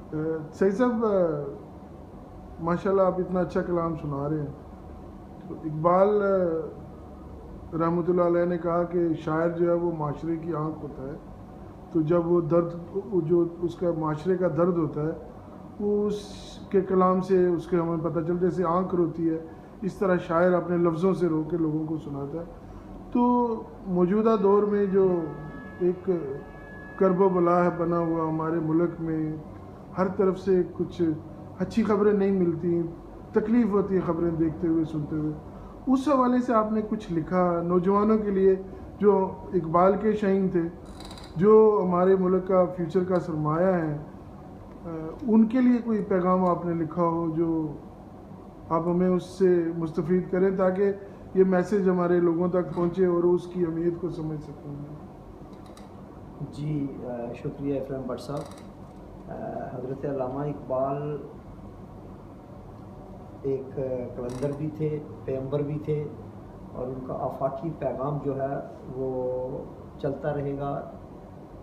सही साहब, माशाल्लाह आप इतना अच्छा कलाम सुना रहे हैं। तो इकबाल रहमतुल्लाह अलैह ने कहा कि शायर जो है वो माशरे की आंख होता है। तो जब वो दर्द, जो उसका माशरे का दर्द होता है, वो उसके कलाम से उसके हमें पता चलता है। जैसे आंख रोती है, इस तरह शायर अपने लफ्ज़ों से रो के लोगों को सुनाता है। तो मौजूदा दौर में जो एक कर्ब बला है बना हुआ हमारे मुल्क में, हर तरफ से कुछ अच्छी खबरें नहीं मिलती, तकलीफ़ होती है खबरें देखते हुए सुनते हुए। उस हवाले से आपने कुछ लिखा नौजवानों के लिए, जो इकबाल के शाहीन थे, जो हमारे मुल्क का फ्यूचर का सरमाया है, उनके लिए कोई पैगाम आपने लिखा हो जो आप हमें उससे मुस्तफ़ीद करें, ताकि ये मैसेज हमारे लोगों तक पहुँचे और उसकी अहमियत को समझ सकें। जी शुक्रिया इकराम भट्ट साहब। हज़रत अल्लामा इकबाल एक कलंदर भी थे, पैगंबर भी थे, और उनका आफाकी पैगाम जो है वो चलता रहेगा।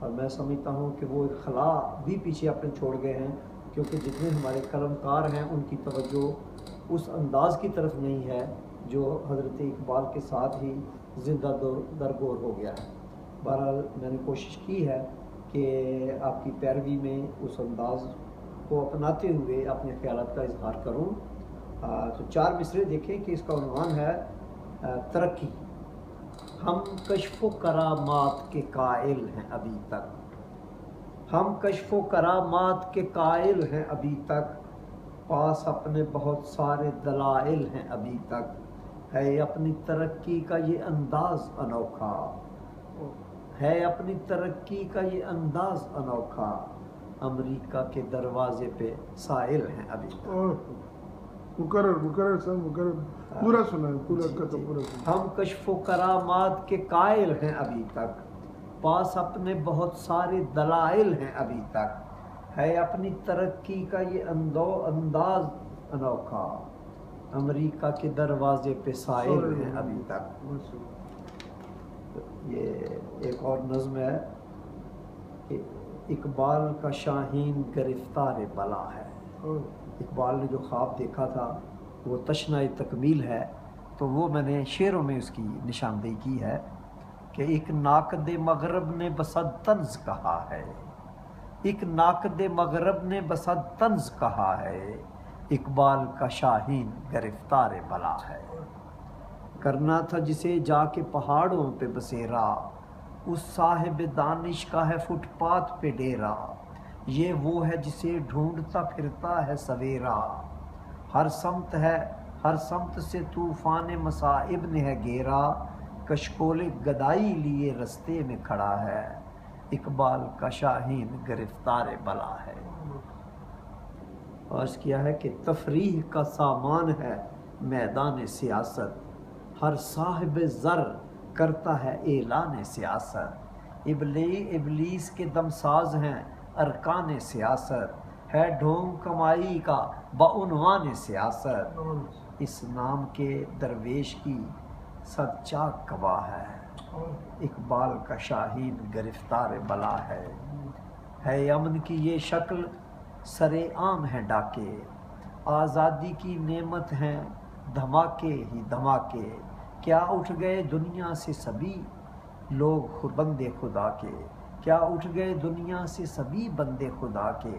और मैं समझता हूँ कि वो एक खला भी पीछे अपने छोड़ गए हैं, क्योंकि जितने हमारे कलमकार हैं उनकी तवज्जो उस अंदाज़ की तरफ नहीं है जो हज़रत इकबाल के साथ ही ज़िंदा दरगोर हो गया है। बहरहाल मैंने कोशिश की है कि आपकी पैरवी में उस अंदाज़ को अपनाते हुए अपने ख्यालात का इजहार करूँ। तो 4 मिसरे देखें कि इसका उन्वान है तरक्की। हम कश्फ़ो करामात के कायल हैं अभी तक, हम कश्फ़ो करामात के कायल हैं अभी तक, पास अपने बहुत सारे दलाइल हैं अभी तक, है अपनी तरक्की का ये अंदाज़ अनोखा, है अपनी तरक्की का ये अंदाज़ अनोखा, अमेरिका के दरवाजे पे साइल हैं अभी तक। मुकर्रर सर, मुकर्रर पूरा सुना है, पूरा का तो पूरा सुना। हम कश्फ़ो करामात के कायल हैं अभी तक, पास अपने बहुत सारे दलाइल हैं अभी तक, है अपनी तरक्की का ये अंदाज अनोखा, अमेरिका के दरवाजे पे साइल हैं अभी तक। ये एक और नज़्म है कि इकबाल का शाहीन गिरफ्तार बला है। इकबाल ने जो ख्वाब देखा था वो तशनाए तकमील है, तो वो मैंने शेरों में उसकी निशानदेही की है कि एक नाकदे मगरब ने बसद तंज कहा है, एक नाकदे मगरब ने बसद तंज कहा है, इकबाल का शाहीन गिरफ्तार बला है। करना था जिसे जाके पहाड़ों पे बसेरा, उस साहिब दानिश का है फुटपाथ पे डेरा, ये वो है जिसे ढूंढता फिरता है सवेरा, हर समत है हर समत से तूफान मसाइब ने है घेरा, कशकोले गदाई लिए रस्ते में खड़ा है, इकबाल का शाहीन गिरफ्तार बला है। अर्ज़ किया है कि तफरीह का सामान है मैदान सियासत, हर साहिब ज़र करता है ऐलान सियासत, इबलीस के दमसाज हैं अरकान सियासत, है ढोंग कमाई का बउनवान सियासत, इस नाम के दरवेश की सच्चा गवाह है, इकबाल का शाहीन गिरफ्तार बला है अमन की ये शक्ल सरे आम है डाके, आज़ादी की नेमत हैं धमाके ही धमाके, क्या उठ गए दुनिया से सभी लोग बंदे खुदा के, क्या उठ गए दुनिया से सभी बंदे खुदा के,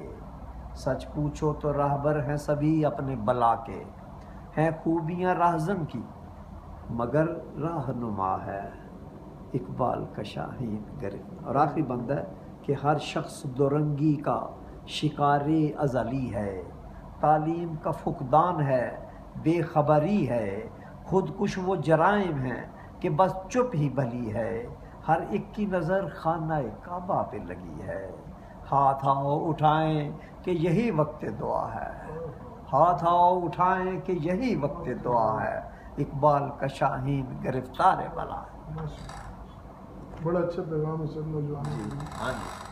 सच पूछो तो राहबर हैं सभी अपने बला के, हैं खूबियाँ राहज़न की मगर रहनुमा है, इकबाल का शाहीन गिरफ्तार। और आखिरी बंद है कि हर शख्स दुरंगी का शिकारे अज़ली है, तालीम का फुकदान है बेखबरी है, खुदकुश वो जराइम हैं कि बस चुप ही भली है, हर एक की नज़र खाना-ए काबा पे लगी है, हाथ आओ उठाएं कि यही वक्त दुआ है, हाथ आओ उठाएं कि यही वक्त दुआ है, इकबाल का शाहीन गिरफ्तार बला है। बड़ा अच्छा पैगाम है सर नौजवान। हाँ जी।